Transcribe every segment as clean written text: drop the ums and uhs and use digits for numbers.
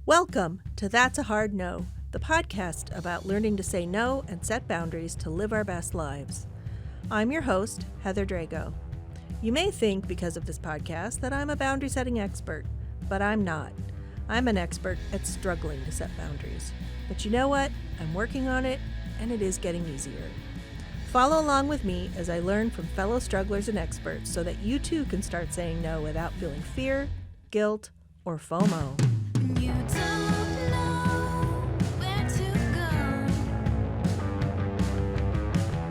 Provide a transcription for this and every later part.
Welcome to That's a Hard No, the podcast about learning to say no and set boundaries to live our best lives. I'm your host, Heather Drago. You may think, because of this podcast, that I'm a boundary setting expert, but I'm not. I'm an expert at struggling to set boundaries. But you know what? I'm working on it, and it is getting easier. Follow along with me as I learn from fellow strugglers and experts so that you too can start saying no without feeling fear, guilt, or FOMO. You don't know where to go.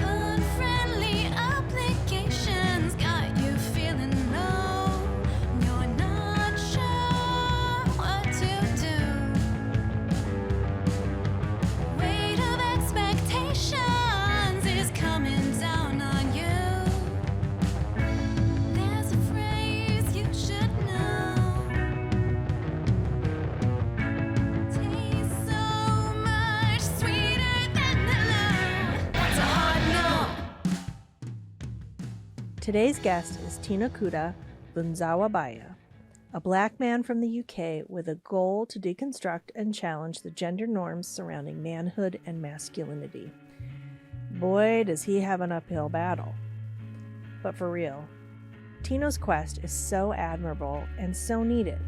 Unfriendly applications got you feeling low. You're not sure what to do. Weight of expectations is coming down on you. There's a phrase you should know. Tastes so much sweeter than hello. That's a hard no. Today's guest is Tinokuda Bvunzawabaya, a black man from the UK with a goal to deconstruct and challenge the gender norms surrounding manhood and masculinity. Boy, does he have an uphill battle. But for real, Tino's quest is so admirable and so needed.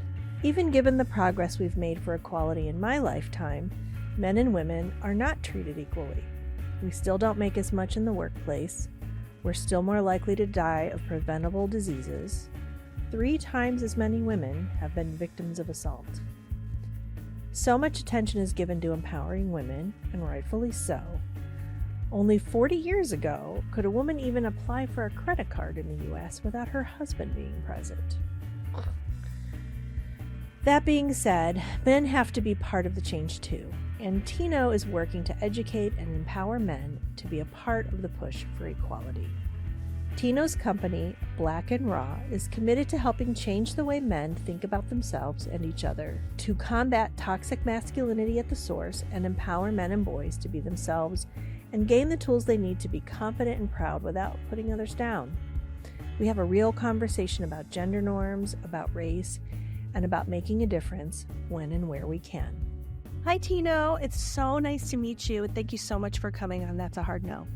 Even given the progress we've made for equality in my lifetime, men and women are not treated equally. We still don't make as much in the workplace. We're still more likely to die of preventable diseases. 3 times as many women have been victims of assault. So much attention is given to empowering women, and rightfully so. Only 40 years ago, could a woman even apply for a credit card in the U.S. without her husband being present? That being said, men have to be part of the change too, and Tino is working to educate and empower men to be a part of the push for equality. Tino's company, Black and Raww, is committed to helping change the way men think about themselves and each other, to combat toxic masculinity at the source and empower men and boys to be themselves and gain the tools they need to be confident and proud without putting others down. We have a real conversation about gender norms, about race, and about making a difference when and where we can. Hi, Tino. It's so nice to meet you. Thank you so much for coming on That's a Hard No.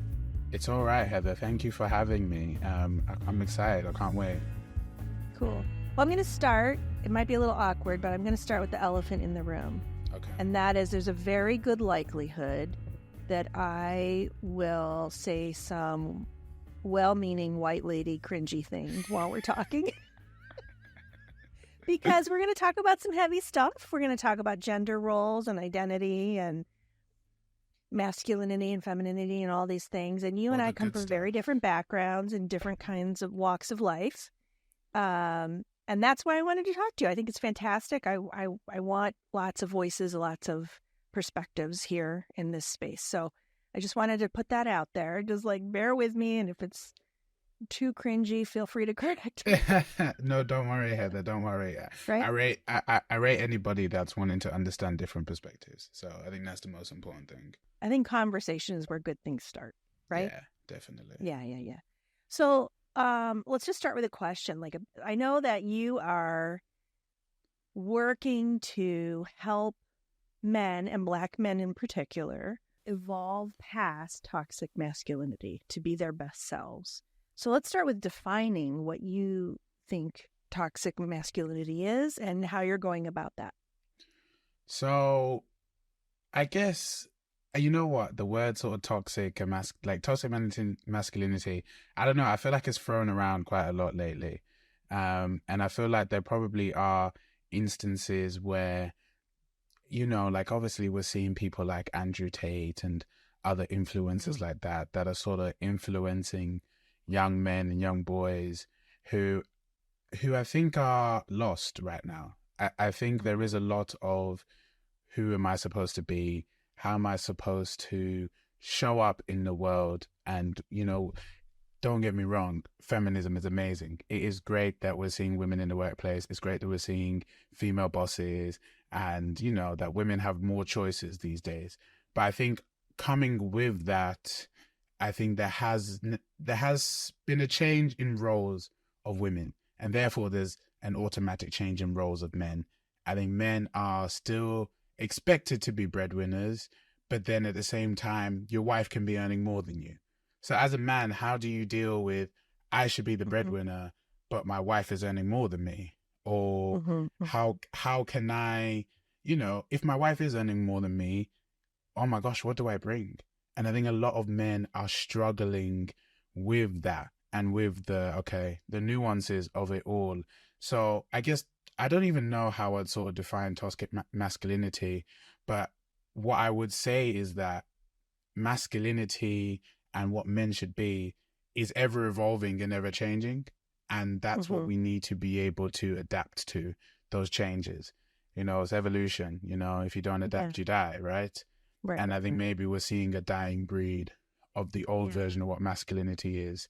It's all right, Heather. Thank you for having me. I'm excited. I can't wait. Cool. Well, I'm going to start. It might be a little awkward, but I'm going to start with the elephant in the room. Okay. And that is there's a very good likelihood that I will say some well-meaning white lady cringy things while we're talking. Because we're going to talk about some heavy stuff. We're going to talk about gender roles and identity and masculinity and femininity and all these things. And you All and the I come good from stuff. very different backgrounds and different kinds of walks of life. And that's why I wanted to talk to you. I think it's fantastic. I want lots of voices, lots of perspectives here in this space. So I just wanted to put that out there. Just bear with me. And if it's too cringy, feel free to correct me. No, don't worry, Heather. Don't worry. Right? I rate anybody that's wanting to understand different perspectives. So I think that's the most important thing. I think conversation is where good things start, right? Yeah, definitely. Yeah. So let's just start with a question. I know that you are working to help men, and black men in particular, evolve past toxic masculinity to be their best selves. So let's start with defining what you think toxic masculinity is and how you're going about that. So I guess, you know what, the word sort of toxic and toxic masculinity, I don't know, I feel like it's thrown around quite a lot lately. And I feel like there probably are instances where, obviously we're seeing people like Andrew Tate and other influencers like that are sort of influencing young men and young boys who I think are lost right now. I think there is a lot of who am I supposed to be? How am I supposed to show up in the world? And, don't get me wrong, feminism is amazing. It is great that we're seeing women in the workplace. It's great that we're seeing female bosses and, that women have more choices these days. But I think coming with that, I think there has been a change in roles of women, and therefore there's an automatic change in roles of men. I think men are still expected to be breadwinners, but then at the same time, your wife can be earning more than you. So as a man, how do you deal with, I should be the breadwinner, but my wife is earning more than me? Or how can I, if my wife is earning more than me, oh my gosh, what do I bring? And I think a lot of men are struggling with that and with the nuances of it all. So I guess I don't even know how I'd sort of define toxic masculinity, but what I would say is that masculinity and what men should be is ever evolving and ever changing. And that's what we need to be able to adapt to, those changes. It's evolution. If you don't adapt, you die, right? Right. And I think maybe we're seeing a dying breed of the old version of what masculinity is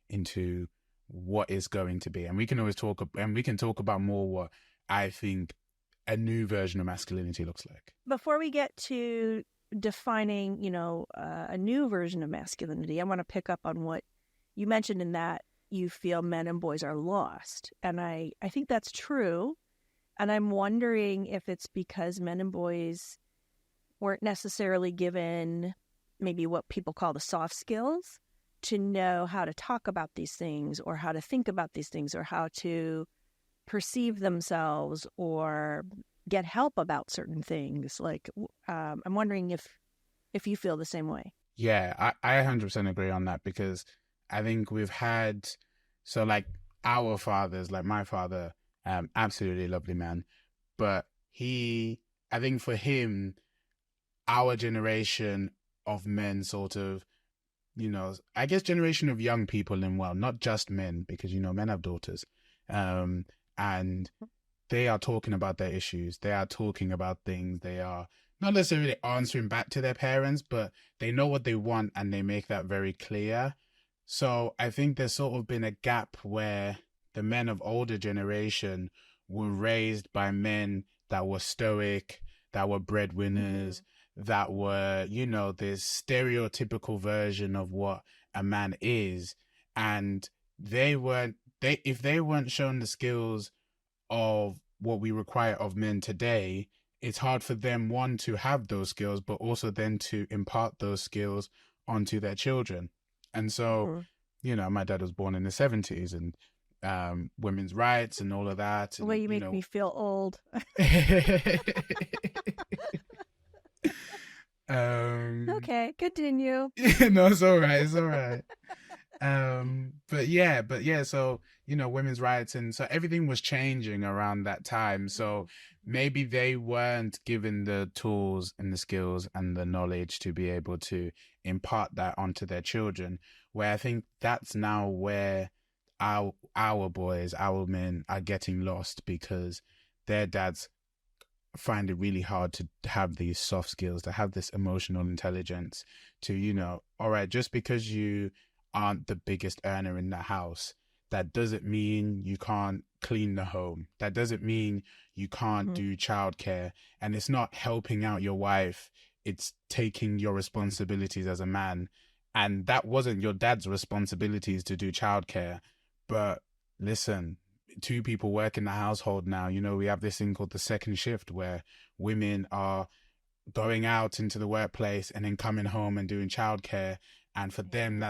into what is going to be. And we can always talk about more what I think a new version of masculinity looks like. Before we get to defining, a new version of masculinity, I want to pick up on what you mentioned in that you feel men and boys are lost. And I think that's true. And I'm wondering if it's because men and boys weren't necessarily given maybe what people call the soft skills to know how to talk about these things or how to think about these things or how to perceive themselves or get help about certain things. Like, I'm wondering if you feel the same way. Yeah, I 100% agree on that, because I think we've had, so like our fathers, like my father, absolutely lovely man, but I think for him, our generation of men sort of, I guess generation of young people in, well, not just men, because, men have daughters, and they are talking about their issues. They are talking about things. They are not necessarily answering back to their parents, but they know what they want and they make that very clear. So I think there's sort of been a gap where the men of older generation were raised by men that were stoic, that were breadwinners, that were, this stereotypical version of what a man is. And if they weren't shown the skills of what we require of men today, it's hard for them, one, to have those skills, but also then to impart those skills onto their children. And so, my dad was born in the 70s, and women's rights and all of that. The way you make me feel old. Okay, continue. No, it's all right. But yeah, so, women's rights, and so everything was changing around that time. So maybe they weren't given the tools and the skills and the knowledge to be able to impart that onto their children, where I think that's now where our boys, our men are getting lost, because their dads find it really hard to have these soft skills, to have this emotional intelligence, to, all right, just because you aren't the biggest earner in the house, that doesn't mean you can't clean the home. That doesn't mean you can't do childcare. And it's not helping out your wife. It's taking your responsibilities as a man. And that wasn't your dad's responsibilities to do childcare. But listen, two people work in the household now. We have this thing called the second shift, where women are going out into the workplace and then coming home and doing childcare. And for them,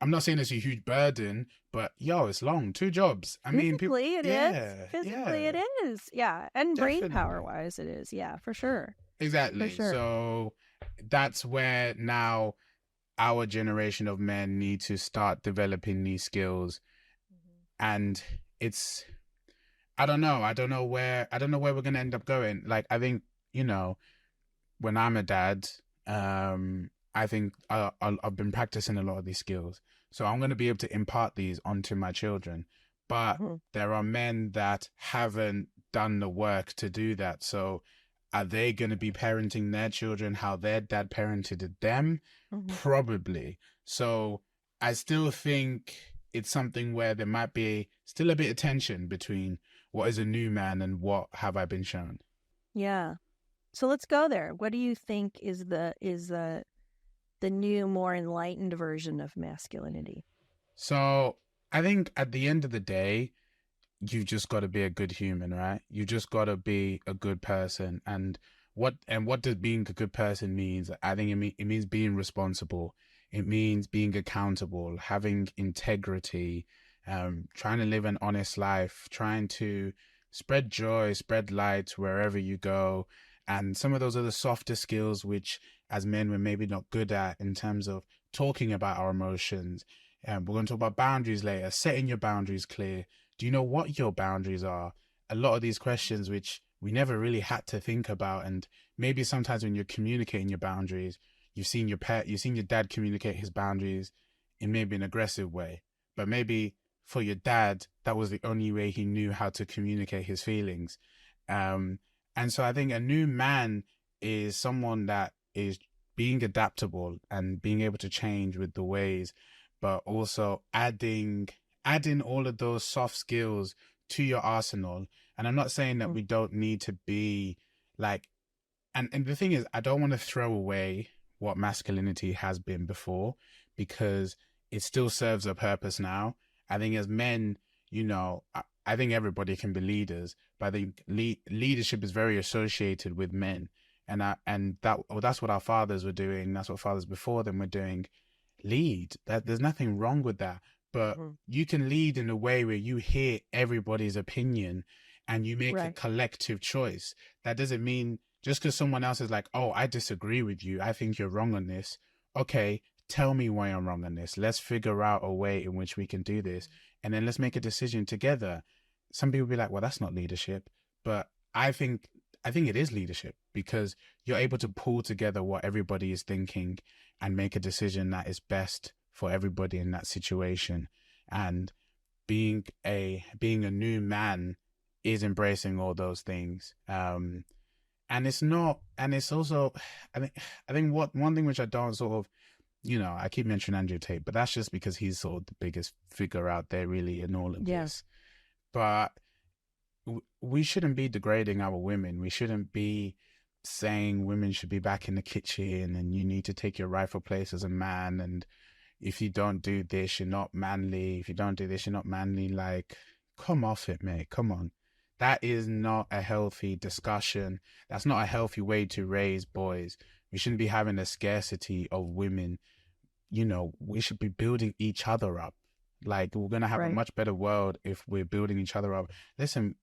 I'm not saying it's a huge burden, but it's long. 2 jobs. I mean, physically it is. Physically it is. Yeah. And brain power wise it is. Yeah, for sure. Exactly. For sure. So that's where now our generation of men need to start developing these skills. And it's, I don't know where we're going to end up going. Like, I think, when I'm a dad, I think I've been practicing a lot of these skills. So I'm going to be able to impart these onto my children. But there are men that haven't done the work to do that. So are they going to be parenting their children how their dad parented them? Probably. So I still think it's something where there might be still a bit of tension between what is a new man and what have I been shown. Yeah. So let's go there. What do you think is the new, more enlightened version of masculinity? So I think at the end of the day, you've just got to be a good human, right? You just got to be a good person. And what does being a good person means? I think it means being responsible. It means being accountable, having integrity, trying to live an honest life, trying to spread joy, spread light wherever you go. And some of those are the softer skills which as men we're maybe not good at, in terms of talking about our emotions. We're going to talk about boundaries later, setting your boundaries clear. Do you know what your boundaries are? A lot of these questions which we never really had to think about. And maybe sometimes when you're communicating your boundaries, you've seen your dad communicate his boundaries in maybe an aggressive way, but maybe for your dad that was the only way he knew how to communicate his feelings. And so I think a new man is someone that is being adaptable and being able to change with the ways, but also adding all of those soft skills to your arsenal. And I'm not saying that we don't need to be like, and the thing is, I don't want to throw away what masculinity has been before, because it still serves a purpose now. I think as men, I think everybody can be leaders, but I think leadership is very associated with men. And that's what our fathers were doing. That's what fathers before them were doing. Lead. There's nothing wrong with that. But you can lead in a way where you hear everybody's opinion and you make a collective choice. That doesn't mean just because someone else is like, oh, I disagree with you, I think you're wrong on this. Okay, tell me why I'm wrong on this. Let's figure out a way in which we can do this. And then let's make a decision together. Some people be like, well, that's not leadership. But I think it is leadership, because you're able to pull together what everybody is thinking and make a decision that is best for everybody in that situation. And being a new man is embracing all those things. And it's also, I think one thing which I don't sort of, I keep mentioning Andrew Tate, but that's just because he's sort of the biggest figure out there really in all of this. But we shouldn't be degrading our women. We shouldn't be saying women should be back in the kitchen and you need to take your rightful place as a man. And if you don't do this, you're not manly. If you don't do this, you're not manly. Like, come off it, mate. Come on. That is not a healthy discussion. That's not a healthy way to raise boys. We shouldn't be having a scarcity of women. We should be building each other up. Like, we're going to have a much better world if we're building each other up. Listen,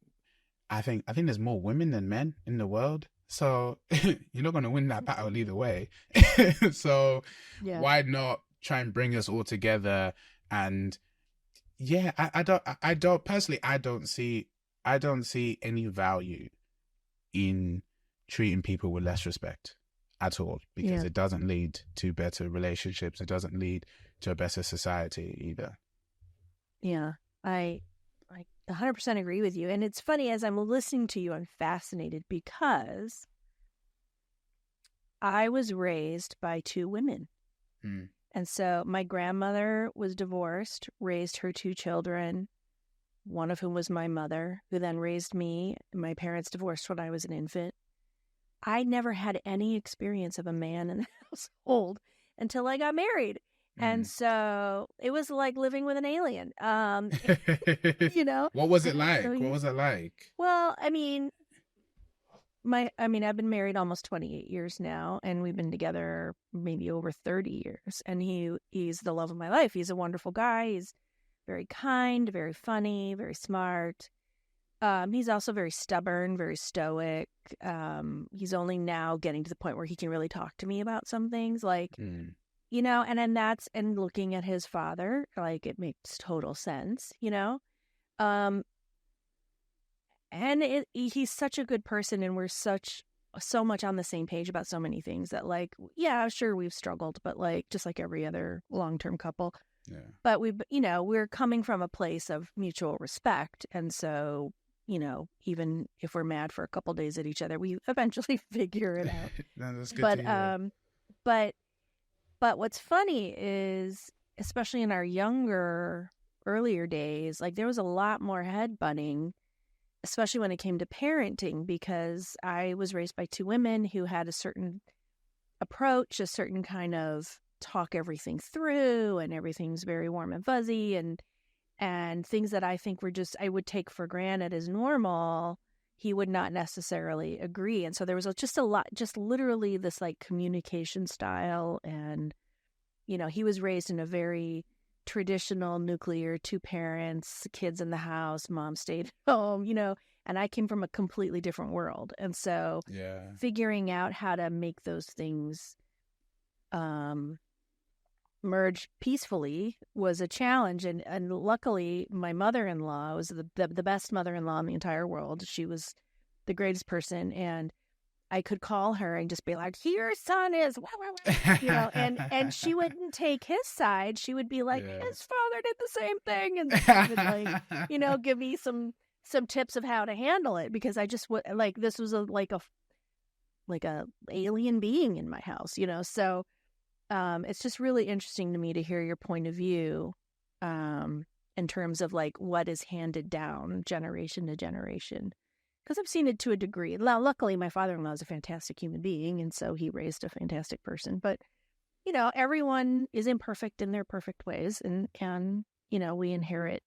I think there's more women than men in the world. So you're not going to win that battle either way. So why not try and bring us all together? And yeah, I don't personally, I don't see any value in treating people with less respect at all, because it doesn't lead to better relationships. It doesn't lead to a better society either. Yeah, I 100% agree with you. And it's funny, as I'm listening to you, I'm fascinated because I was raised by two women. And so my grandmother was divorced, raised her two children, one of whom was my mother, who then raised me. My parents divorced when I was an infant. I never had any experience of a man in the household until I got married. And so it was like living with an alien. What was it like? What was it like? Well, I mean, I've been married almost 28 years now, and we've been together maybe over 30 years. And he's the love of my life. He's a wonderful guy. He's very kind, very funny, very smart. He's also very stubborn, very stoic. He's only now getting to the point where he can really talk to me about some things, like, and then and looking at his father, like, it makes total sense, and he's such a good person, and we're so much on the same page about so many things that, like, yeah, sure, we've struggled, but like, just like every other long-term couple. Yeah. But we're coming from a place of mutual respect. And so, even if we're mad for a couple days at each other, we eventually figure it out. No, that's good to hear. But what's funny is, especially in our earlier days, like, there was a lot more headbutting, especially when it came to parenting, because I was raised by two women who had a certain approach, a certain kind of talk everything through, and everything's very warm and fuzzy. And and things that I think were just, I would take for granted as normal, he would not necessarily agree. And so there was just a lot, just literally this like communication style. And, you know, he was raised in a very traditional nuclear, 2 parents, kids in the house, mom stayed home, you know, and I came from a completely different world. And so figuring out how to make those things merge peacefully was a challenge. And luckily, my mother-in-law was the best mother-in-law in the entire world. She was the greatest person. And I could call her and just be like, "Your son is," wah, wah, wah," you know, and she wouldn't take his side. She would be like, "His father did the same thing," and then she would like, you know, give me some tips of how to handle it, because I just would like, this was like a alien being in my house, you know. So it's just really interesting to me to hear your point of view in terms of like what is handed down generation to generation. Because I've seen it to a degree. Now, luckily, my father-in-law is a fantastic human being, and so he raised a fantastic person. But, you know, everyone is imperfect in their perfect ways, and you know, we inherit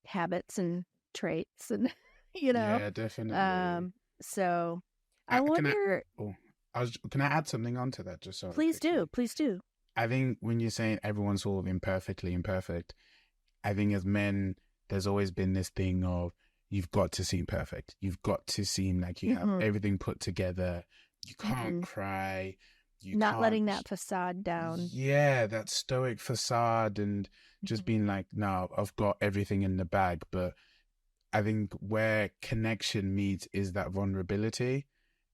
habits and traits, and you know. Yeah, definitely. So I wonder. Can I add something onto that? Just so please do. I think when you're saying everyone's sort of imperfectly imperfect, I think as men, there's always been this thing of, you've got to seem perfect. You've got to seem like you have everything put together. You can't cry. Not letting that facade down. Yeah, that stoic facade, and just being like, no, I've got everything in the bag. But I think where connection meets is that vulnerability,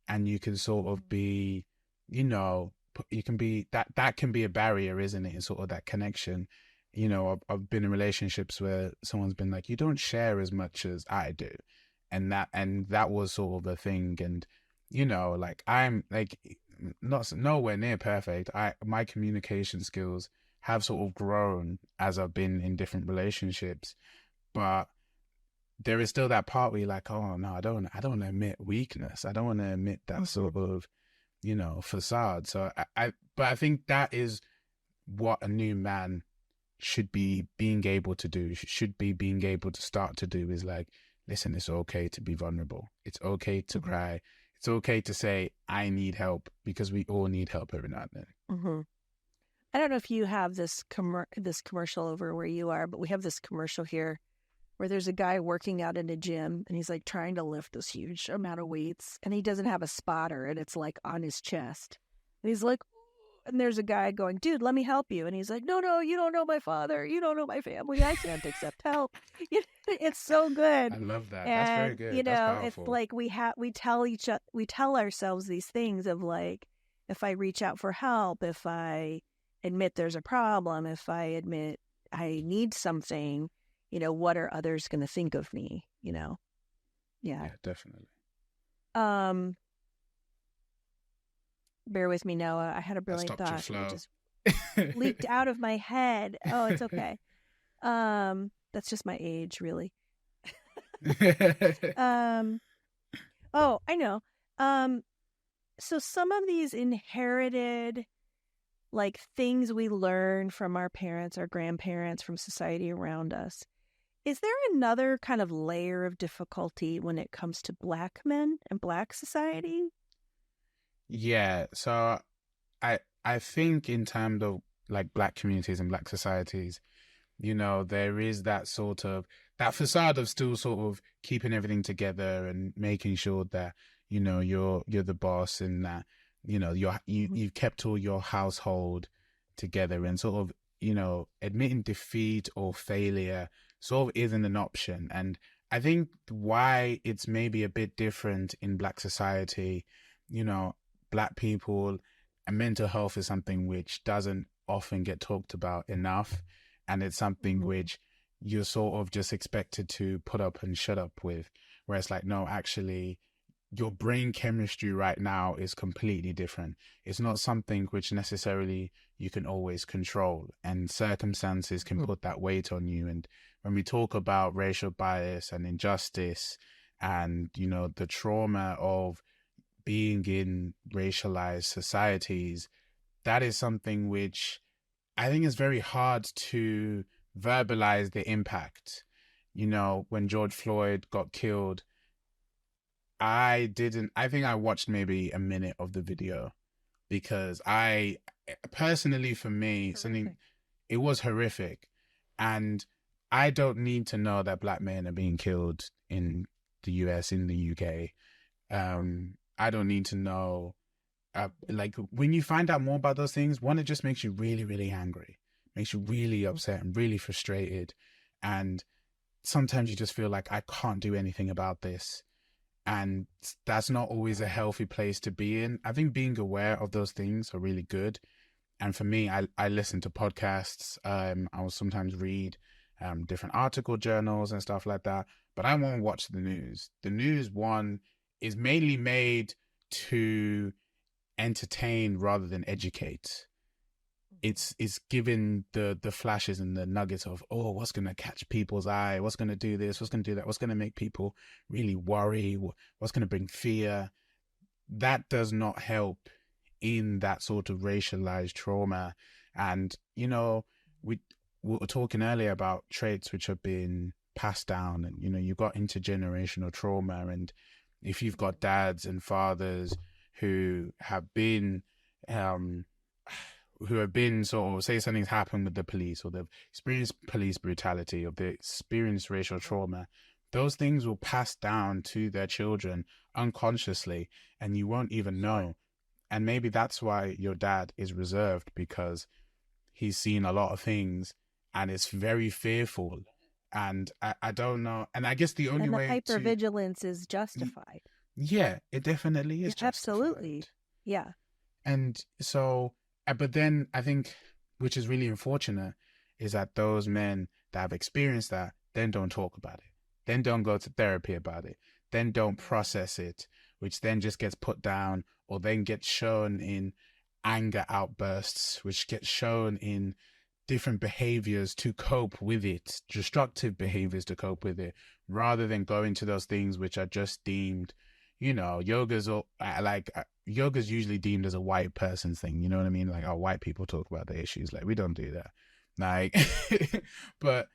and you can sort of be, you know, you can be that can be a barrier, isn't it? Sort of that connection. You know, I've been in relationships where someone's been like, "You don't share as much as I do," and that was sort of a thing. And you know, like, I'm like nowhere near perfect. My communication skills have sort of grown as I've been in different relationships, but there is still that part where you're like, "Oh no, I don't want to admit weakness. I don't want to admit that sort of, you know, facade." So but I think that is what a new man should be being able to do, should be being able to start to do, is like, listen, it's okay to be vulnerable. It's okay to cry. It's okay to say, I need help, because we all need help every now and then. I don't know if you have this commercial over where you are, but we have this commercial here where there's a guy working out in a gym, and he's like trying to lift this huge amount of weights, and he doesn't have a spotter, and it's like on his chest. And he's like, and there's a guy going, "Dude, let me help you." And he's like, no, you don't know my father. You don't know my family. I can't accept help. It's so good. I love that. And, that's very good. You know, that's powerful. It's like we tell ourselves these things of like, if I reach out for help, if I admit there's a problem, if I admit I need something, you know, what are others going to think of me? You know? Yeah, definitely. Bear with me, Noah. I had a brilliant thought. It just leaked out of my head. Oh, it's okay. That's just my age, really. Oh, I know. So some of these inherited, like, things we learn from our parents, our grandparents, from society around us. Is there another kind of layer of difficulty when it comes to Black men and Black society? Yeah, so I think in terms of like Black communities and Black societies, you know, there is that sort of that facade of still sort of keeping everything together and making sure that, you know, you're the boss, and that, you know, you've kept all your household together, and sort of, you know, admitting defeat or failure sort of isn't an option. And I think why it's maybe a bit different in Black society, you know, Black people and mental health is something which doesn't often get talked about enough, and it's something which you're sort of just expected to put up and shut up with, where it's like, no, actually your brain chemistry right now is completely different. It's not something which necessarily you can always control, and circumstances can put that weight on you. And when we talk about racial bias and injustice, and, you know, the trauma of being in racialized societies, that is something which I think is very hard to verbalize the impact. You know, when George Floyd got killed, I think I watched maybe a minute of the video because I personally, for me, something, it was horrific. And I don't need to know that black men are being killed in the US, in the UK. I don't need to know. Like when you find out more about those things, one, it just makes you really, really angry, makes you really upset and really frustrated. And sometimes you just feel like I can't do anything about this. And that's not always a healthy place to be in. I think being aware of those things are really good. And for me, I listen to podcasts. I will sometimes read different article journals and stuff like that. But I won't watch the news. The news, one, is mainly made to entertain rather than educate. It's given the flashes and the nuggets of, oh, what's going to catch people's eye, what's going to do this, what's going to do that, what's going to make people really worry, what's going to bring fear. That does not help in that sort of racialized trauma. And you know, we were talking earlier about traits which have been passed down, and you know, you've got intergenerational trauma. And if you've got dads and fathers who have been sort of, say something's happened with the police, or they've experienced police brutality, or they've experienced racial trauma, those things will pass down to their children unconsciously, and you won't even know. And maybe that's why your dad is reserved, because he's seen a lot of things and it's very fearful. And I don't know. And I guess the only And the way hypervigilance is justified. Yeah, it definitely is Yeah, absolutely. justified. Yeah. And so, but then I think, which is really unfortunate, is that those men that have experienced that then don't talk about it, then don't go to therapy about it, then don't process it, which then just gets put down, or then gets shown in anger outbursts, which gets shown in different behaviors to cope with it, destructive behaviors to cope with it, rather than going to those things which are just deemed, you know, yoga's usually deemed as a white person's thing. You know what I mean? Like, oh, white people talk about the issues. Like, we don't do that. Like, but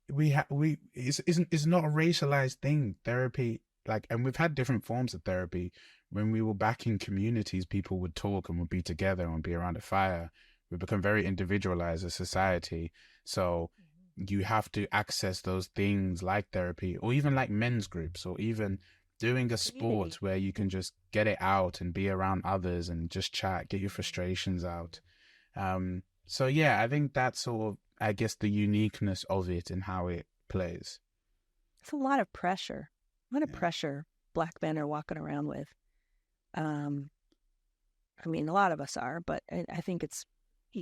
it's not a racialized thing. Therapy, like, and we've had different forms of therapy. When we were back in communities, people would talk and would be together and be around a fire. We become very individualized as society. So you have to access those things like therapy, or even like men's groups, or even doing a sport where you can just get it out and be around others and just chat, get your frustrations out. So yeah, I think that's sort of, I guess, the uniqueness of it and how it plays. It's a lot of pressure. A lot of pressure black men are walking around with. I mean, a lot of us are, but I think it's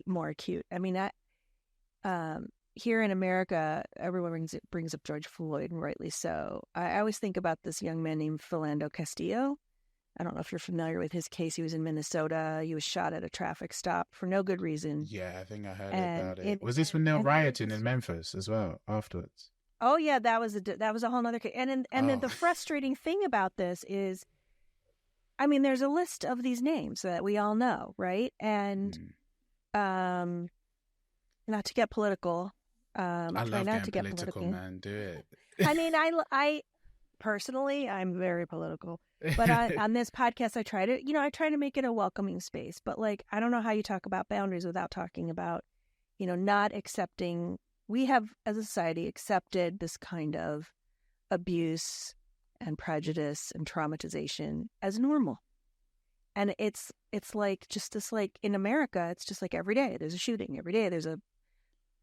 more acute. I mean, here in America, everyone brings up George Floyd, and rightly so. I always think about this young man named Philando Castillo. I don't know if you're familiar with his case. He was in Minnesota. He was shot at a traffic stop for no good reason. Yeah, I think I heard about it. Was this when they were rioting in Memphis as well afterwards? Oh yeah, that was a whole other case. And then the frustrating thing about this is, I mean, there's a list of these names that we all know, right? And not to get political. I love not to get political, man. Do it. I mean, I personally, I'm very political, but on this podcast, I try to make it a welcoming space. But like, I don't know how you talk about boundaries without talking about, not accepting. We have, as a society, accepted this kind of abuse and prejudice and traumatization as normal. And it's like, just this, like, in America, it's just like every day there's a shooting, every day there's a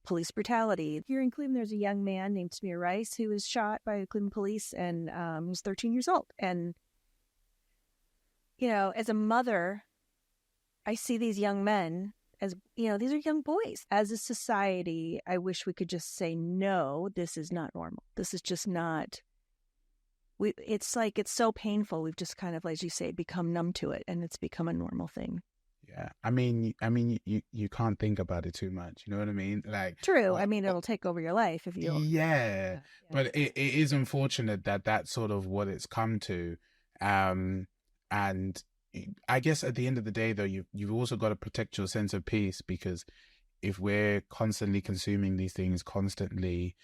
police brutality. Here in Cleveland, there's a young man named Samir Rice who was shot by Cleveland police, and he was 13 years old. And, as a mother, I see these young men as, these are young boys. As a society, I wish we could just say, no, this is not normal. This is just not. It's like, it's so painful. We've just kind of, as you say, become numb to it, and it's become a normal thing. Yeah, I mean, you can't think about it too much. You know what I mean? Like, true. I mean, it'll take over your life if you. Yeah. But it is unfortunate that that's sort of what it's come to, and I guess at the end of the day, though, you've also got to protect your sense of peace, because if we're constantly consuming these things, constantly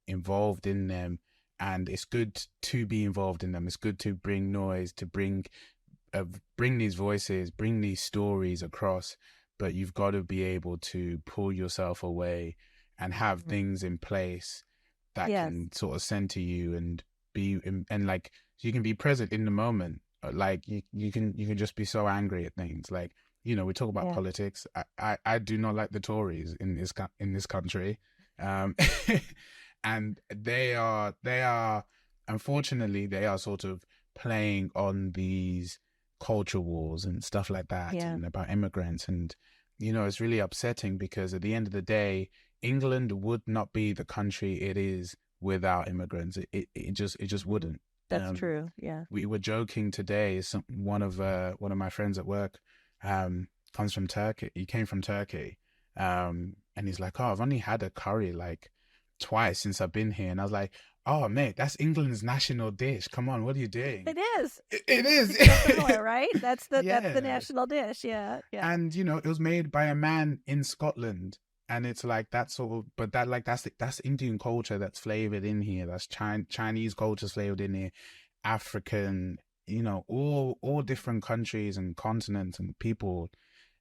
involved in them, and it's good to be involved in them. It's good to bring noise, to bring these voices, bring these stories across, but you've got to be able to pull yourself away and have things in place that can sort of center you and be and like you can be present in the moment. Like you can just be so angry at things. Like, you know, we talk about politics. I do not like the Tories in this country, and they are unfortunately they are sort of playing on these culture wars and stuff like that, and about immigrants. And you know, it's really upsetting because at the end of the day, England would not be the country it is without immigrants. It just wouldn't. That's true. Yeah. We were joking today. One of my friends at work comes from Turkey. He came from Turkey, and he's like, "Oh, I've only had a curry like twice since I've been here." And I was like, "Oh, mate, that's England's national dish. Come on, what are you doing?" It is. It is. Similar, right? That's the national dish. Yeah. And you know, it was made by a man in Scotland. And it's like that sort of, but that like that's Indian culture that's flavored in here. That's Chinese culture flavored in here, African, you know, all different countries and continents and people.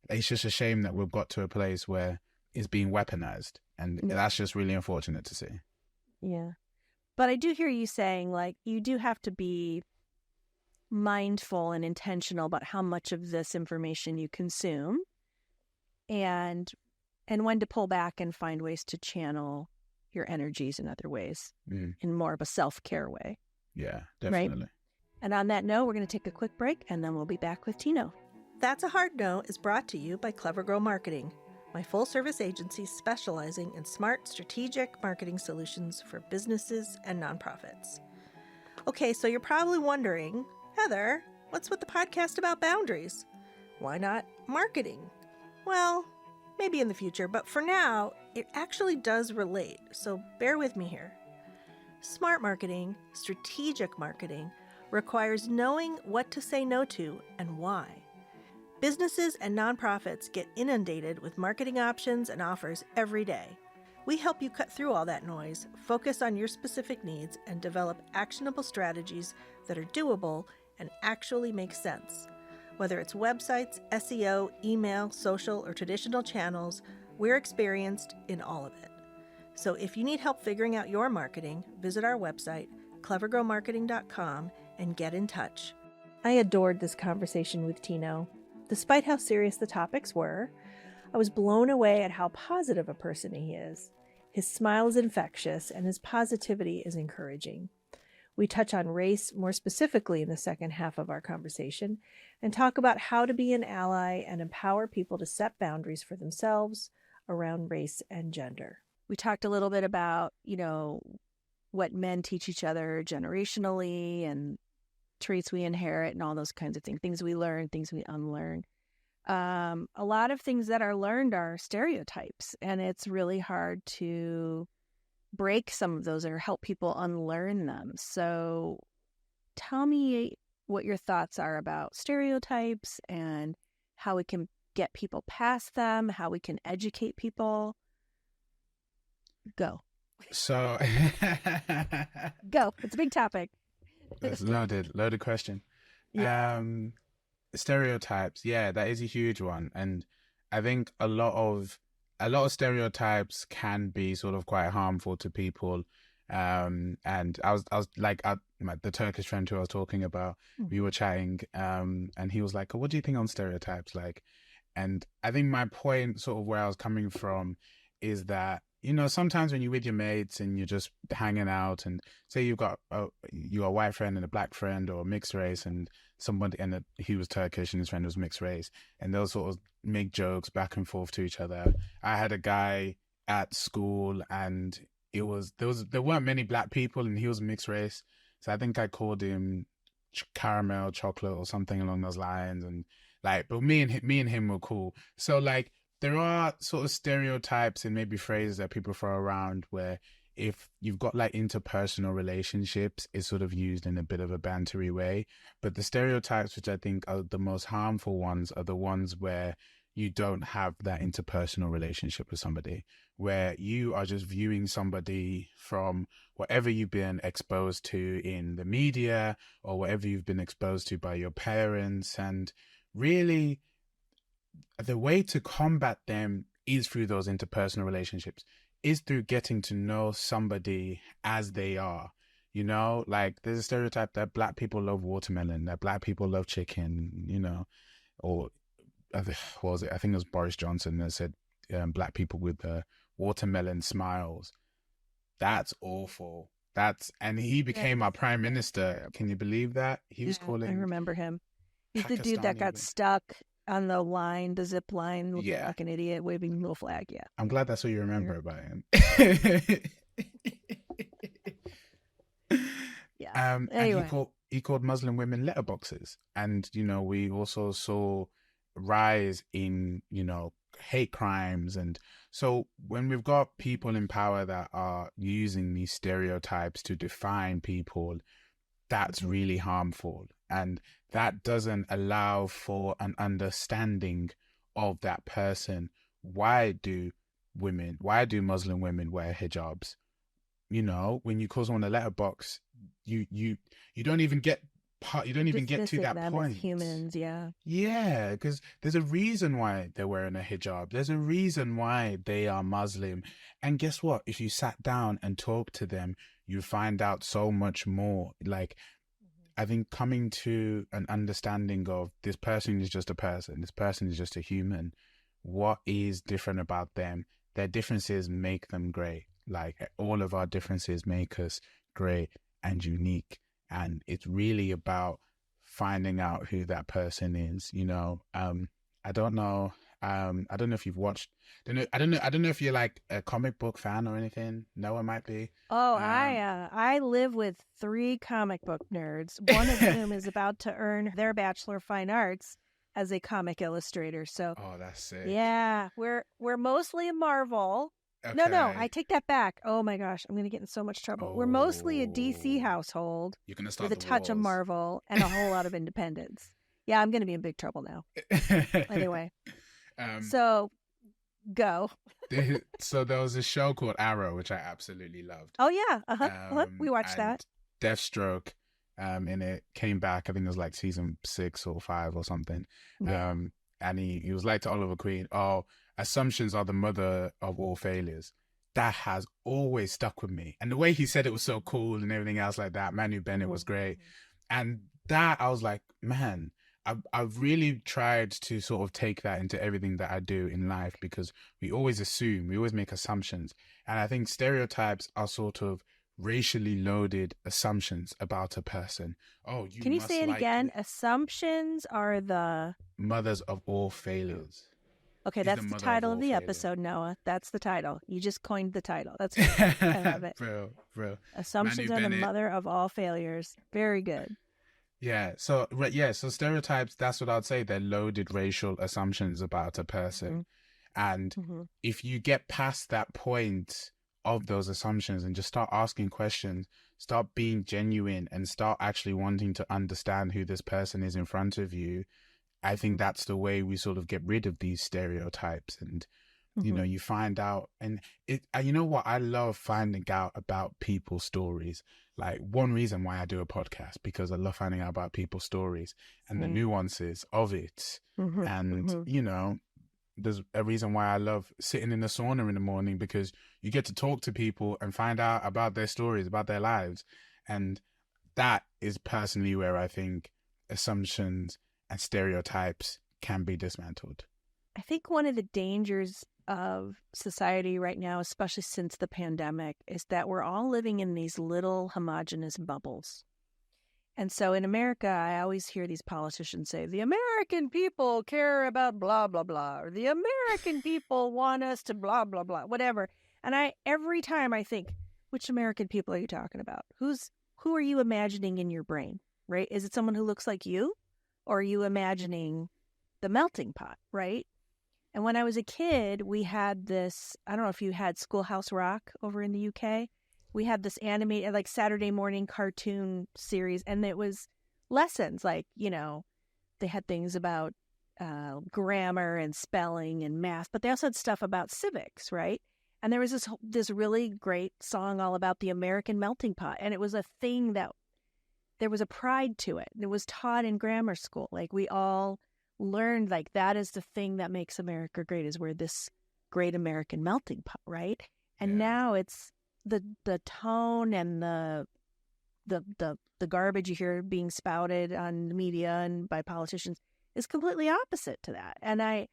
It's just a shame that we've got to a place where it's being weaponized, and that's just really unfortunate to see. Yeah, but I do hear you saying like you do have to be mindful and intentional about how much of this information you consume, and when to pull back and find ways to channel your energies in other ways, in more of a self-care way. Yeah, definitely. Right? And on that note, we're going to take a quick break, and then we'll be back with Tino. That's a Hard No is brought to you by Clever Girl Marketing, my full-service agency specializing in smart, strategic marketing solutions for businesses and nonprofits. Okay, so you're probably wondering, Heather, what's with the podcast about boundaries? Why not marketing? Well, maybe in the future, but for now, it actually does relate, so bear with me here. Smart marketing, strategic marketing, requires knowing what to say no to and why. Businesses and nonprofits get inundated with marketing options and offers every day. We help you cut through all that noise, focus on your specific needs, and develop actionable strategies that are doable and actually make sense. Whether it's websites, SEO, email, social, or traditional channels, we're experienced in all of it. So if you need help figuring out your marketing, visit our website, clevergrowmarketing.com, and get in touch. I adored this conversation with Tino. Despite how serious the topics were, I was blown away at how positive a person he is. His smile is infectious, and his positivity is encouraging. We touch on race more specifically in the second half of our conversation and talk about how to be an ally and empower people to set boundaries for themselves around race and gender. We talked a little bit about, you know, what men teach each other generationally and traits we inherit and all those kinds of things we learn, things we unlearn. A lot of things that are learned are stereotypes, and it's really hard to break some of those or help people unlearn them. So tell me what your thoughts are about stereotypes and how we can get people past them, how we can educate people. Go. So Go. It's a big topic. That's loaded question. Yeah. Stereotypes, yeah, that is a huge one. And I think a lot of stereotypes can be sort of quite harmful to people. And I was like, the Turkish friend who I was talking about, we were chatting, and he was like, "Oh, what do you think on stereotypes?" Like, and I think my point, sort of where I was coming from, is that, you know, sometimes when you're with your mates and you're just hanging out, and say you've got a white friend and a black friend or a mixed race, and somebody, and he was Turkish and his friend was mixed race, and they'll sort of make jokes back and forth to each other. I had a guy at school, and there weren't many black people, and he was mixed race, so I think I called him caramel chocolate or something along those lines, and like, but me and him were cool. So like, there are sort of stereotypes and maybe phrases that people throw around where if you've got like interpersonal relationships, it's sort of used in a bit of a bantery way. But the stereotypes, which I think are the most harmful ones, are the ones where you don't have that interpersonal relationship with somebody, where you are just viewing somebody from whatever you've been exposed to in the media or whatever you've been exposed to by your parents. And really, the way to combat them is through those interpersonal relationships, is through getting to know somebody as they are. You know, like there's a stereotype that Black people love watermelon, that Black people love chicken, you know, or what was it? I think it was Boris Johnson that said Black people with watermelon smiles. That's awful. And he became our prime minister. Can you believe that? He was calling. I remember him. He's the dude that got stuck on the line, the zip line, looking like an idiot, waving a little flag. Yeah. I'm glad that's what you remember about him. Yeah. Anyway. And he called Muslim women letterboxes. And, you know, we also saw rise in, you know, hate crimes. And so when we've got people in power that are using these stereotypes to define people, that's really harmful. And that doesn't allow for an understanding of that person. Why do Muslim women wear hijabs? You know, when you call someone a letterbox, you don't even get to that point. Humans, yeah. Yeah, because there's a reason why they're wearing a hijab. There's a reason why they are Muslim. And guess what? If you sat down and talked to them, you find out so much more. Like, I think coming to an understanding of this person is just a person. This person is just a human. What is different about them? Their differences make them great. Like, all of our differences make us great and unique. And it's really about finding out who that person is. You know, I don't know if you've watched. I don't know if you're like a comic book fan or anything. Noah might be. Oh, I live with 3 comic book nerds. One of whom is about to earn their Bachelor of Fine Arts as a comic illustrator. So, oh, that's sick. Yeah, we're mostly a Marvel. Okay. No, I take that back. Oh my gosh, I'm going to get in so much trouble. We're mostly a DC household. You're going to start with a touch of Marvel and a whole lot of independence. Yeah, I'm going to be in big trouble now. Anyway, so go. So there was a show called Arrow, which I absolutely loved. Oh yeah, we watched that. Deathstroke, in it came back. I think it was like season 6 or 5 or something. Yeah. And he was like to Oliver Queen, "Oh, assumptions are the mother of all failures." That has always stuck with me. And the way he said it was so cool and everything else like that. Manu Bennett was great. And that, I was like, man, I've really tried to sort of take that into everything that I do in life, because we always assume, we always make assumptions. And I think stereotypes are sort of racially loaded assumptions about a person. Oh, you Can you say it again? Assumptions are the mothers of all failures. Okay, that's the title of the episode, Noah. That's the title. You just coined the title. That's good. I love it. Bro. Assumptions are the mother of all failures. Very good. Yeah. So stereotypes, that's what I'd say. They're loaded racial assumptions about a person. And if you get past that point of those assumptions and just start asking questions, start being genuine, and start actually wanting to understand who this person is in front of you, I think that's the way we sort of get rid of these stereotypes. And you know, you find out, and you know what, I love finding out about people's stories. Like, one reason why I do a podcast, because I love finding out about people's stories and the nuances of it. And you know, there's a reason why I love sitting in the sauna in the morning, because you get to talk to people and find out about their stories, about their lives. And that is personally where I think assumptions and stereotypes can be dismantled. I think one of the dangers of society right now, especially since the pandemic, is that we're all living in these little homogenous bubbles. And so in America, I always hear these politicians say, the American people care about blah, blah, blah, or the American people want us to blah, blah, blah, whatever. And every time I think, which American people are you talking about? Who are you imagining in your brain, right? Is it someone who looks like you? Or are you imagining the melting pot, right? And when I was a kid, we had this, I don't know if you had Schoolhouse Rock over in the UK. We had this animated, like, Saturday morning cartoon series, and it was lessons. Like, you know, they had things about grammar and spelling and math, but they also had stuff about civics, right? And there was this really great song all about the American melting pot, and it was a thing that there was a pride to it. It was taught in grammar school. Like we all learned, like that is the thing that makes America great. Is we're this great American melting pot, right? And now it's the tone and the garbage you hear being spouted on the media and by politicians is completely opposite to that. And I'm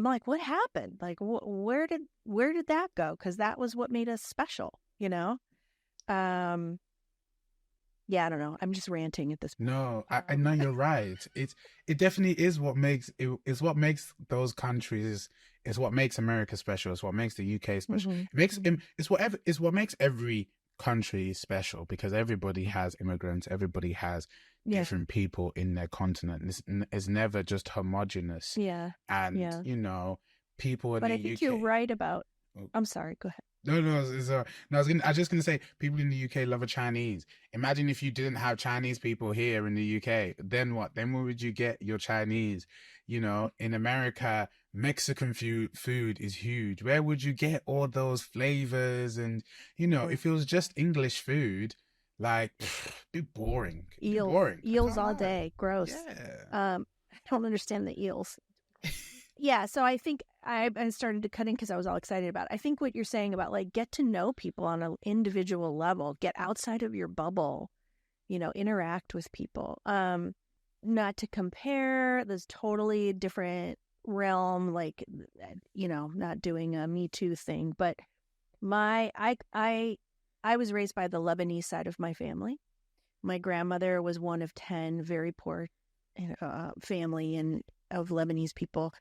like, what happened? Like, where did that go? Because that was what made us special, you know? Yeah, I don't know. I'm just ranting at this point. No, I know you're right. It definitely is what makes is what makes those countries. It's what makes America special. It's what makes the UK special. Mhm. It makes it's what makes every country special, because everybody has immigrants. Everybody has Yeah. different people in their continent. It's never just homogenous. Yeah. And Yeah. you know, people in But the I think UK. you're right about. Oh. I'm sorry. Go ahead. No, no, I was just gonna say, people in the UK love a Chinese. Imagine if you didn't have Chinese people here in the UK, then what? Then where would you get your Chinese? You know, in America, Mexican food is huge. Where would you get all those flavors? And you know, if it was just English food, like, it'd be boring. It'd be boring. I Eels can't all lie. day. Gross. Yeah. I don't understand the eels. Yeah, so I think I started to cut in because I was all excited about it. I think what you're saying about like get to know people on an individual level, get outside of your bubble, you know, interact with people. Not to compare, this totally different realm, like, you know, not doing a Me Too thing, but I was raised by the Lebanese side of my family. My grandmother was one of 10 very poor family and of Lebanese people.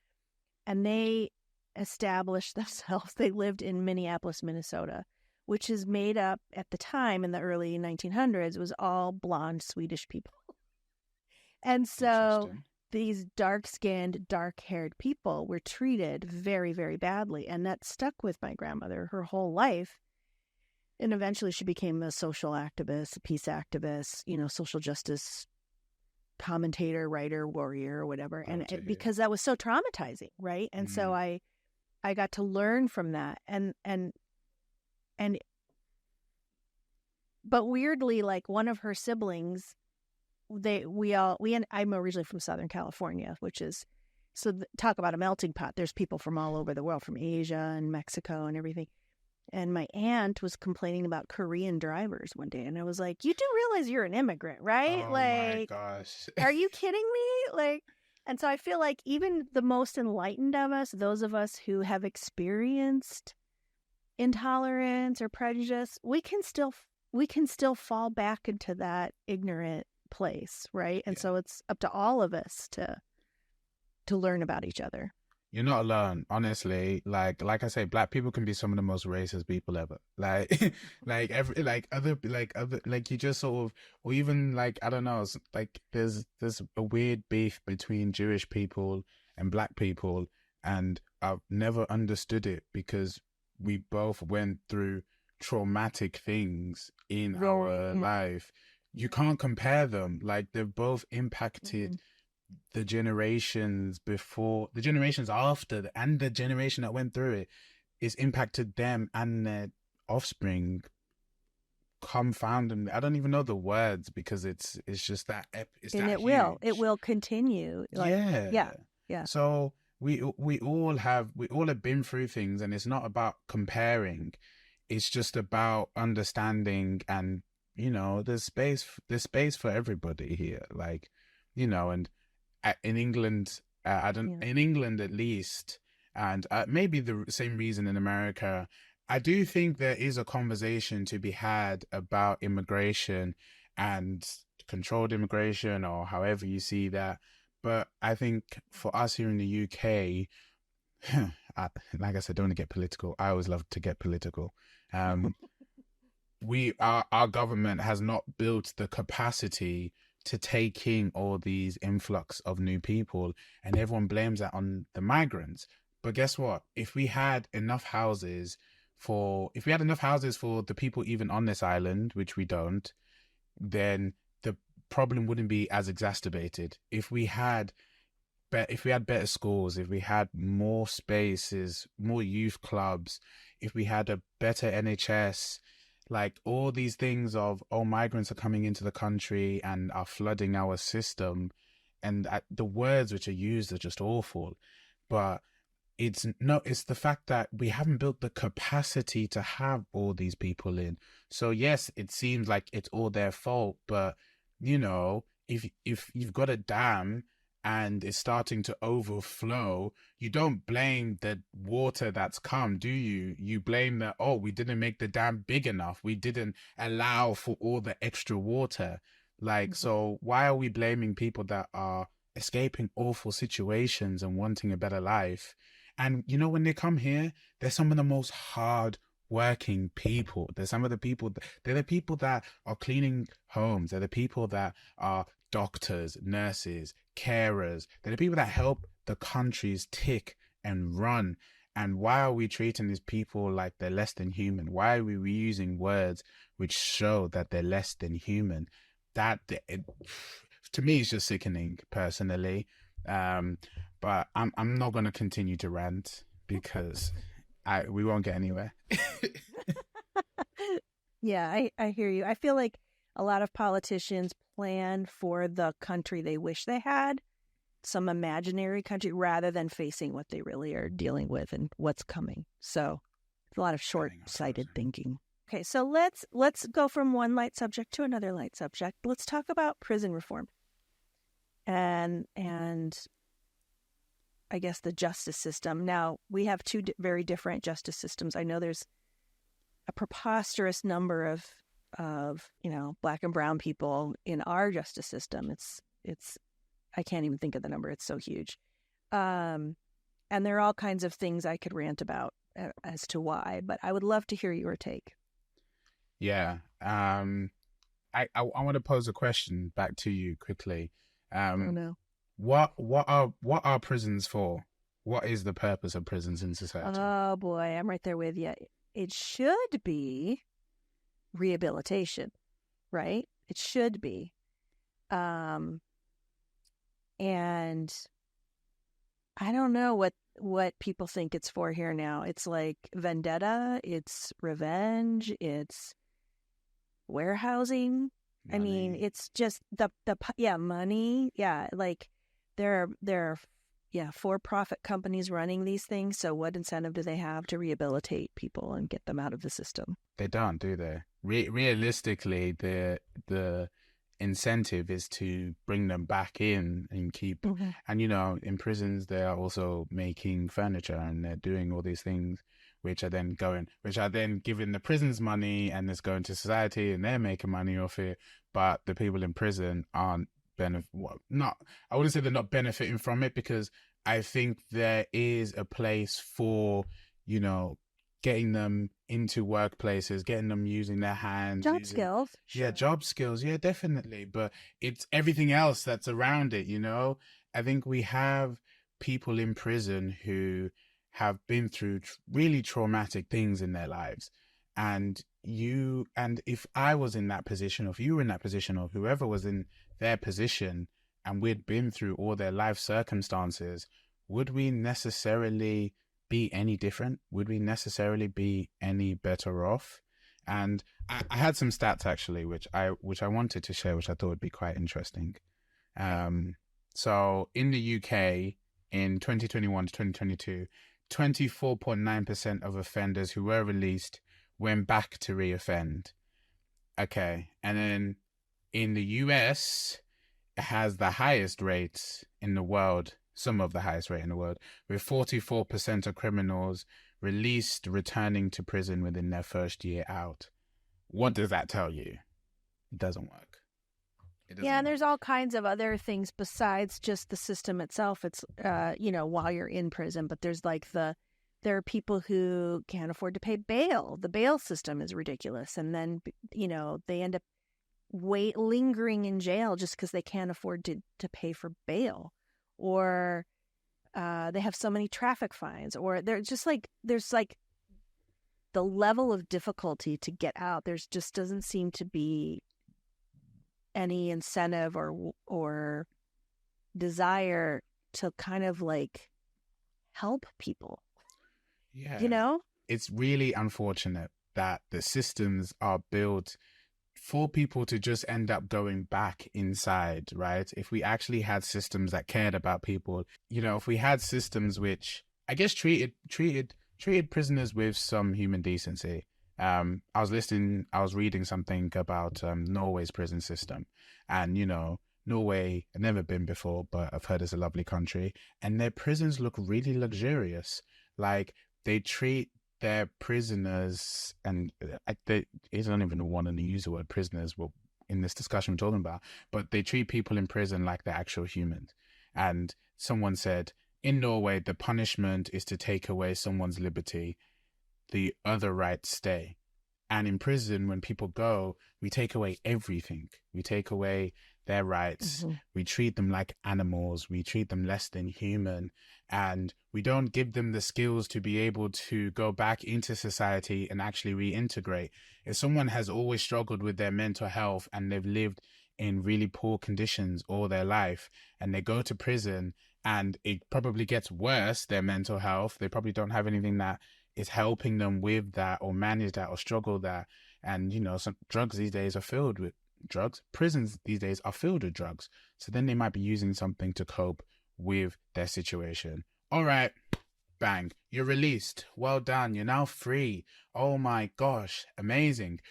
And they established themselves. They lived in Minneapolis, Minnesota, which is made up at the time in the early 1900s, was all blonde Swedish people. And so these dark-skinned, dark-haired people were treated very, very badly. And that stuck with my grandmother her whole life. And eventually she became a social activist, a peace activist, you know, social justice commentator, writer, warrior, or whatever. And because that was so traumatizing, right? And so I got to learn from that. And but weirdly, like one of her siblings, I'm originally from Southern California, which is, talk about a melting pot. There's people from all over the world, from Asia and Mexico and everything. And my aunt was complaining about Korean drivers one day. And I was like, you do realize you're an immigrant, right? Oh like, my gosh. Are you kidding me? Like, and so I feel like even the most enlightened of us, those of us who have experienced intolerance or prejudice, we can still fall back into that ignorant place, right? And so it's up to all of us to learn about each other. You're not alone, honestly. Like I say, Black people can be some of the most racist people ever. Like, you just sort of, or even like, I don't know, like there's a weird beef between Jewish people and Black people, and I've never understood it because we both went through traumatic things in our life. You can't compare them. Like they've both impacted the generations before, the generations after, and the generation that went through it. It's impacted them and their offspring. Confound them. I don't even know the words because it's just that. It will continue. Like, yeah. So we all have been through things, and it's not about comparing. It's just about understanding, and you know, there's space for everybody here. Like, you know, and in England, in England at least, and maybe the same reason in America, I do think there is a conversation to be had about immigration and controlled immigration, or however you see that. But I think for us here in the UK, like I said, don't want to get political. I always love to get political. Our government has not built the capacity to take in all these influx of new people, and everyone blames that on the migrants. But guess what? If we had enough houses for the people even on this island, which we don't, then the problem wouldn't be as exacerbated. If we had if we had better schools, if we had more spaces, more youth clubs, if we had a better NHS, like all these things of, oh, migrants are coming into the country and are flooding our system, and the words which are used are just awful. But it's the fact that we haven't built the capacity to have all these people in. So yes, it seems like it's all their fault, but if you've got a dam and it's starting to overflow, you don't blame the water that's come, do you? You blame that, oh, we didn't make the dam big enough, we didn't allow for all the extra water. Like, so why are we blaming people that are escaping awful situations and wanting a better life? And when they come here, they're some of the most hard working people. They're some of the people, they're the people that are cleaning homes. They're the people that are doctors, nurses, carers. They're the people that help the countries tick and run. And why are we treating these people like they're less than human? Why are we reusing words which show that they're less than human? To me, it's just sickening, personally. But I'm not going to continue to rant because we won't get anywhere. Yeah, I hear you. I feel like a lot of politicians plan for the country they wish they had, some imaginary country, rather than facing what they really are dealing with and what's coming. So it's a lot of short-sighted thinking. Okay, so let's go from one light subject to another light subject. Let's talk about prison reform and I guess the justice system. Now, we have two very different justice systems. I know there's a preposterous number of Black and brown people in our justice system. It's I can't even think of the number. It's so huge. And there are all kinds of things I could rant about as to why, but I would love to hear your take. Yeah. I want to pose a question back to you quickly. Oh no. What are prisons for? What is the purpose of prisons in society? Oh boy, I'm right there with you. It should be rehabilitation, right? It should be. And I don't know what people think it's for here now. It's like vendetta, it's revenge, it's warehousing. Money. I mean, it's just the money. Yeah, like there are for-profit companies running these things. So what incentive do they have to rehabilitate people and get them out of the system? They don't, do they? Realistically, the incentive is to bring them back in and keep. Mm-hmm. And in prisons they are also making furniture and they're doing all these things which are then giving the prisons money, and it's going to society and they're making money off it. But the people in prison aren't I wouldn't say they're not benefiting from it, because I think there is a place for getting them into workplaces, getting them using their hands, skills. Yeah, job skills. Yeah, definitely. But it's everything else that's around it. I think we have people in prison who have been through really traumatic things in their lives. And if I was in that position, or if you were in that position, or whoever was in their position, and we'd been through all their life circumstances, would we necessarily be any different? Would we necessarily be any better off? And I had some stats actually, which I wanted to share, which I thought would be quite interesting. So in the UK in 2021 to 2022, 24.9% of offenders who were released went back to reoffend. Okay, and then in the US, it has the highest rates in the world. Some of the highest rate in the world, with 44% of criminals released returning to prison within their first year out. What does that tell you? It doesn't work. And there's all kinds of other things besides just the system itself. It's while you're in prison, but there's there are people who can't afford to pay bail. The bail system is ridiculous, and then they end up lingering in jail just because they can't afford to pay for bail. Or they have so many traffic fines, or there's the level of difficulty to get out. There's just doesn't seem to be any incentive or desire to kind of like help people, Yeah. you know? It's really unfortunate that the systems are built for people to just end up going back inside, right? If we actually had systems that cared about people, if we had systems which I guess treated prisoners with some human decency. I was reading something about Norway's prison system, and Norway, I've never been before, but I've heard it's a lovely country, and their prisons look really luxurious. Like they treat their prisoners, and I don't even want to use the word prisoners in this discussion we're talking about, but they treat people in prison like they're actual humans. And someone said, in Norway, the punishment is to take away someone's liberty. The other rights stay. And in prison, when people go, we take away everything. We take away their rights. Mm-hmm. We treat them like animals. We treat them less than human. And we don't give them the skills to be able to go back into society and actually reintegrate. If someone has always struggled with their mental health and they've lived in really poor conditions all their life, and they go to prison and it probably gets worse, their mental health, they probably don't have anything that is helping them with that or manage that or struggle that. And some drugs these days are filled with drugs. Prisons these days are filled with drugs. So then they might be using something to cope with their situation. All right, bang, you're released. Well done. You're now free. Oh my gosh, amazing.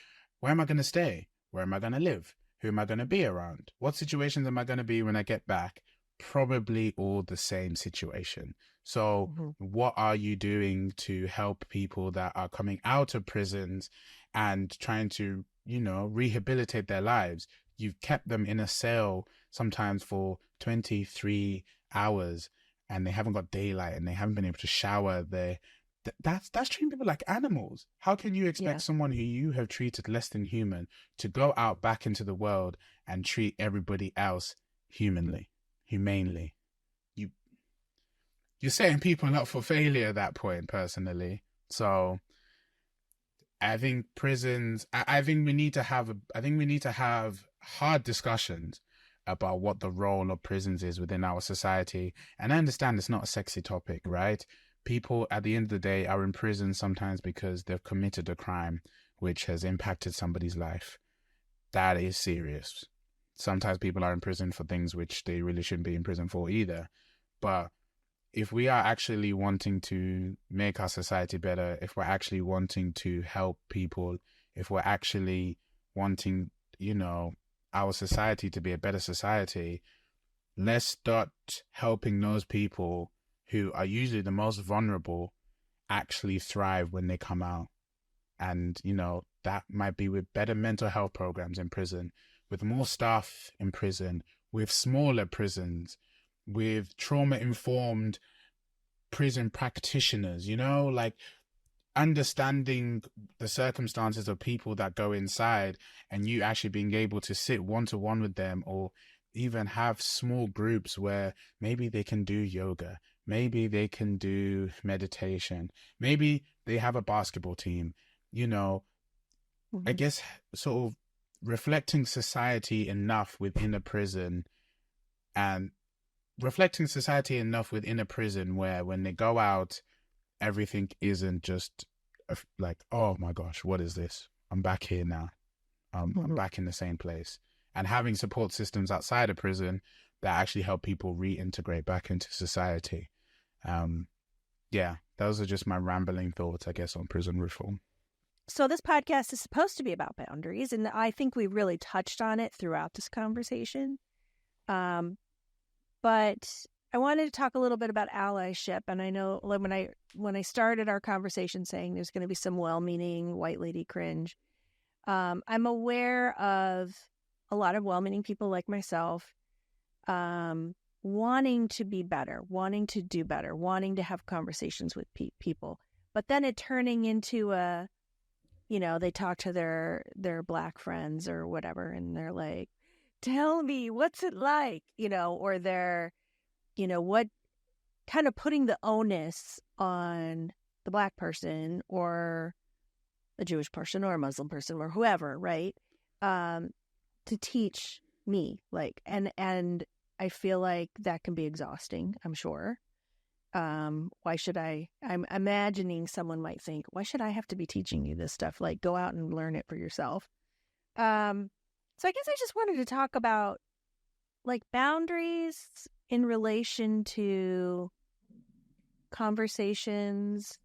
Where am I going to stay? Where am I going to live? Who am I going to be around? What situations am I going to be when I get back? Probably all the same situation. So what are you doing to help people that are coming out of prisons and trying to, rehabilitate their lives? You've kept them in a cell sometimes for 23 hours and they haven't got daylight and they haven't been able to shower. That's treating people like animals. How can you expect someone who you have treated less than human to go out back into the world and treat everybody else humanely? Humanely? You're setting people up for failure at that point, personally. So I think prisons, I think we need to have hard discussions about what the role of prisons is within our society. And I understand it's not a sexy topic, right? People at the end of the day are in prison sometimes because they've committed a crime which has impacted somebody's life. That is serious. Sometimes people are in prison for things which they really shouldn't be in prison for either. But if we are actually wanting to make our society better, if we're actually wanting to help people, if we're actually wanting, our society to be a better society, let's start helping those people who are usually the most vulnerable actually thrive when they come out. And, that might be with better mental health programs in prison, with more staff in prison, with smaller prisons, with trauma-informed prison practitioners, like understanding the circumstances of people that go inside and you actually being able to sit one-to-one with them, or even have small groups where maybe they can do yoga, maybe they can do meditation, maybe they have a basketball team, I guess sort of reflecting society enough within a prison, and reflecting society enough within a prison where when they go out, everything isn't just like, oh my gosh, what is this? I'm back here now. I'm back in the same place. And having support systems outside of prison that actually help people reintegrate back into society. Those are just my rambling thoughts, I guess, on prison reform. So this podcast is supposed to be about boundaries, and I think we really touched on it throughout this conversation. But I wanted to talk a little bit about allyship, and I know when I started our conversation saying there's going to be some well-meaning white lady cringe, I'm aware of a lot of well-meaning people like myself wanting to be better, wanting to do better, wanting to have conversations with people, but then it turning into they talk to their Black friends or whatever, and they're like, tell me, what's it like? Or they're, what kind of putting the onus on the Black person or a Jewish person or a Muslim person or whoever, right? To teach me, and I feel like that can be exhausting, I'm sure. Why should I'm imagining someone might think, why should I have to be teaching you this stuff? Like, go out and learn it for yourself. So I guess I just wanted to talk about like boundaries in relation to conversations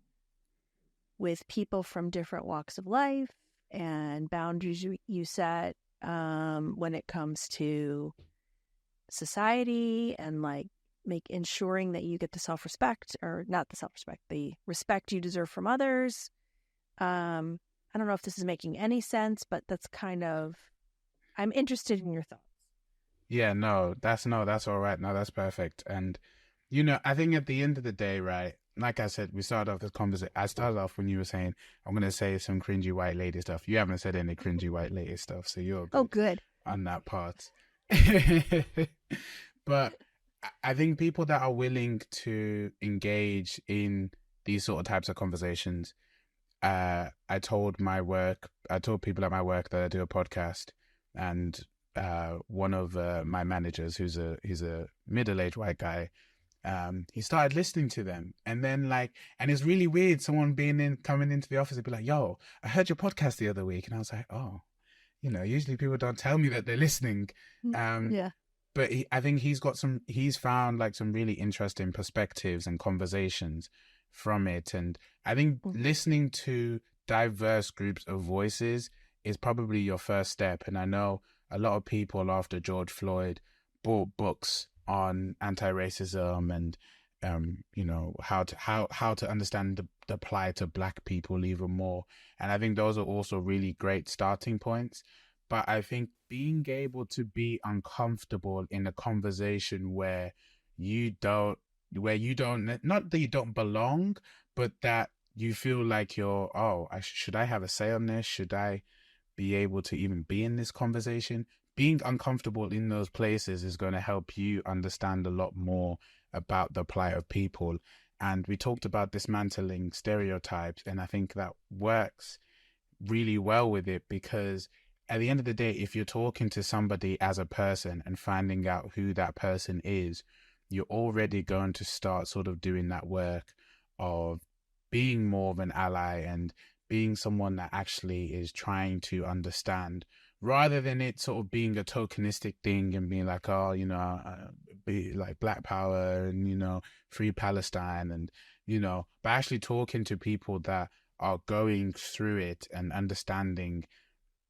with people from different walks of life, and boundaries you set when it comes to society, and like ensuring that you get the self-respect, or not the self-respect, the respect you deserve from others. I don't know if this is making any sense, but that's kind of, I'm interested in your thoughts. Yeah, that's all right. No, that's perfect. And, I think at the end of the day, right, like I said, we started off this conversation. I started off when you were saying, I'm going to say some cringy white lady stuff. You haven't said any cringy white lady stuff, so you're good. Oh, good. On that part. But I think people that are willing to engage in these sort of types of conversations, I told people at my work that I do a podcast, and one of my managers, he's a middle-aged white guy, he started listening to them, and then and it's really weird, someone coming into the office and be like, yo, I heard your podcast the other week, and I was like, oh, usually people don't tell me that they're listening. Yeah. But I think he's found like some really interesting perspectives and conversations from it. And I think listening to diverse groups of voices is probably your first step. And I know a lot of people after George Floyd bought books on anti-racism and, how to understand the plight of Black people even more. And I think those are also really great starting points. But I think being able to be uncomfortable in a conversation where you don't, not that you don't belong, but that you feel like should I have a say on this? Should I be able to even be in this conversation? Being uncomfortable in those places is going to help you understand a lot more about the plight of people. And we talked about dismantling stereotypes, and I think that works really well with it, because at the end of the day, if you're talking to somebody as a person and finding out who that person is, you're already going to start sort of doing that work of being more of an ally and being someone that actually is trying to understand, rather than it sort of being a tokenistic thing and being like, oh, be like Black Power and, free Palestine and, but actually talking to people that are going through it and understanding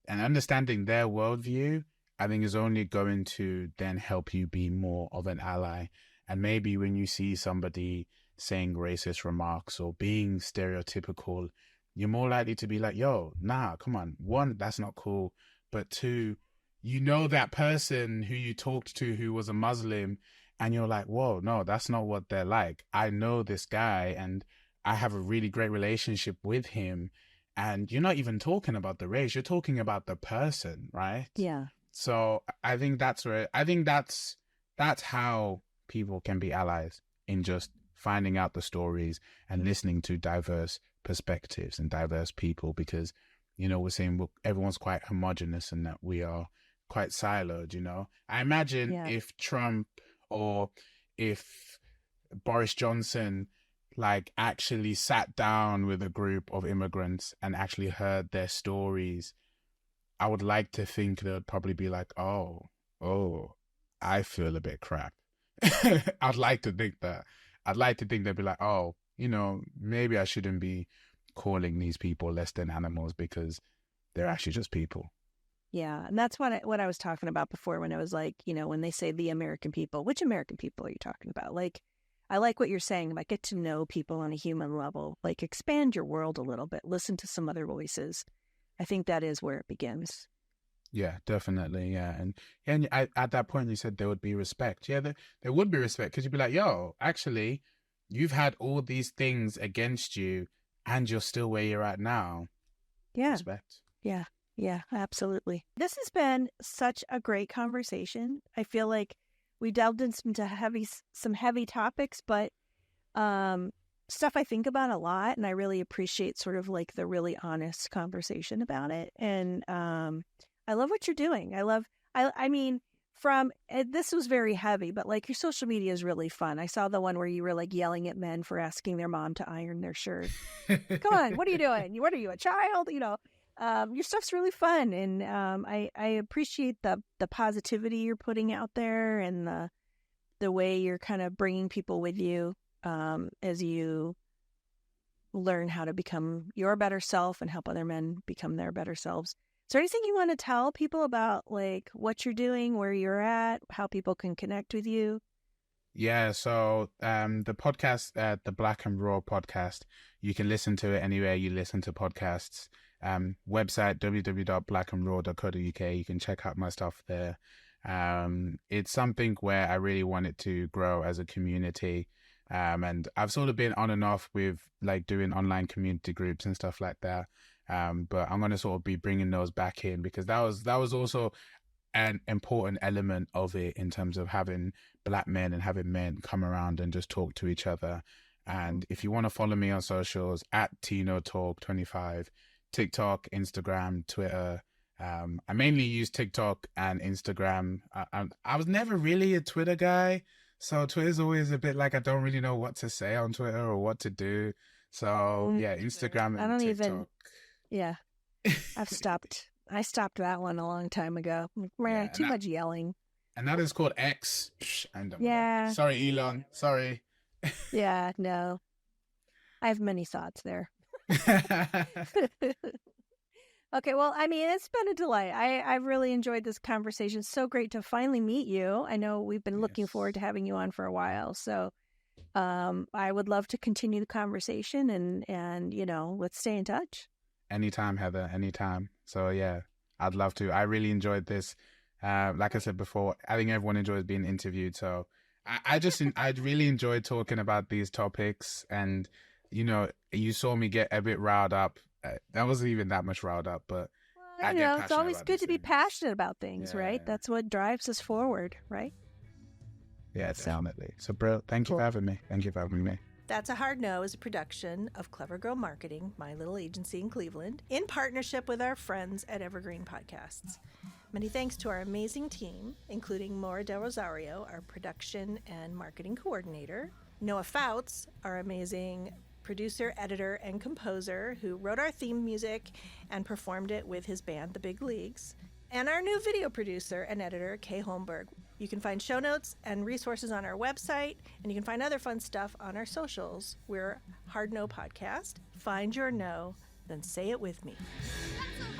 their worldview, I think is only going to then help you be more of an ally. And maybe when you see somebody saying racist remarks or being stereotypical, you're more likely to be like, yo, nah, come on. One, that's not cool. But two, that person who you talked to who was a Muslim, and you're like, whoa, no, that's not what they're like. I know this guy and I have a really great relationship with him. And you're not even talking about the race, you're talking about the person, right? Yeah. So I think that's how people can be allies, in just finding out the stories and listening to diverse perspectives and diverse people, because, we're saying everyone's quite homogenous and that we are quite siloed, I imagine if Trump or if Boris Johnson actually sat down with a group of immigrants and actually heard their stories, I would like to think they would probably be like, oh, I feel a bit crap. I'd like to think that. I'd like to think they'd be like, oh, maybe I shouldn't be calling these people less than animals, because they're actually just people. Yeah. And that's what I was talking about before, when I was like, when they say the American people, which American people are you talking about? Like, I like what you're saying about get to know people on a human level, like expand your world a little bit, listen to some other voices. I think that is where it begins. Yeah, definitely. Yeah. And at that point, you said there would be respect. Yeah, there would be respect, because you'd be like, yo, actually, you've had all these things against you and you're still where you're at now. Yeah. Respect. Yeah. Yeah, absolutely. This has been such a great conversation. I feel like we delved into some heavy topics, but stuff I think about a lot, and I really appreciate sort of like the really honest conversation about it. And I love what you're doing. I mean, this was very heavy, but like your social media is really fun. I saw the one where you were like yelling at men for asking their mom to iron their shirt. Come on, what are you doing? What are you, a child? Your stuff's really fun, and I appreciate the positivity you're putting out there, and the way you're kind of bringing people with you as you learn how to become your better self and help other men become their better selves. Is there anything you want to tell people about, like, what you're doing, where you're at, how people can connect with you? Yeah, so the podcast, the Black and Raww podcast, you can listen to it anywhere you listen to podcasts. Website www.blackandraww.co.uk. You can check out my stuff there. It's something where I really want it to grow as a community. And I've sort of been on and off with like doing online community groups and stuff like that. But I'm going to sort of be bringing those back in, because that was also an important element of it, in terms of having Black men and having men come around and just talk to each other. And if you want to follow me on socials, at Tino Talk 25, TikTok, Instagram, Twitter. I mainly use TikTok and Instagram. I was never really a Twitter guy, so Twitter's always a bit like I don't really know what to say on Twitter or what to do. So yeah, Instagram and I don't TikTok. even. Yeah, I've stopped. I stopped that one a long time ago. Yeah, Too much yelling. And that is called X. And Yeah. Sorry, Elon. Sorry. Yeah, no. I have many thoughts there. Okay, well, I mean, it's been a delight. I've really enjoyed this conversation. It's so great to finally meet you. I know we've been looking forward to having you on for a while. So I would love to continue the conversation, and let's stay in touch. Anytime, Heather, anytime. So yeah, I'd love to. I really enjoyed this. Like I said before, I think everyone enjoys being interviewed. So I really enjoyed talking about these topics. And, you saw me get a bit riled up. I wasn't even that much riled up, but it's always good to be passionate about things, right? That's what drives us forward, right? Yeah, definitely. So, bro, thank you for having me. Thank you for having me. That's a Hard No is a production of Clever Girl Marketing, my little agency in Cleveland, in partnership with our friends at Evergreen Podcasts. Many thanks to our amazing team, including Maura Del Rosario, our production and marketing coordinator, Noah Fouts, our amazing producer, editor, and composer who wrote our theme music and performed it with his band, The Big Leagues, and our new video producer and editor, Kay Holmberg. You can find show notes and resources on our website, and you can find other fun stuff on our socials. We're Hard No Podcast. Find your no, then say it with me. That's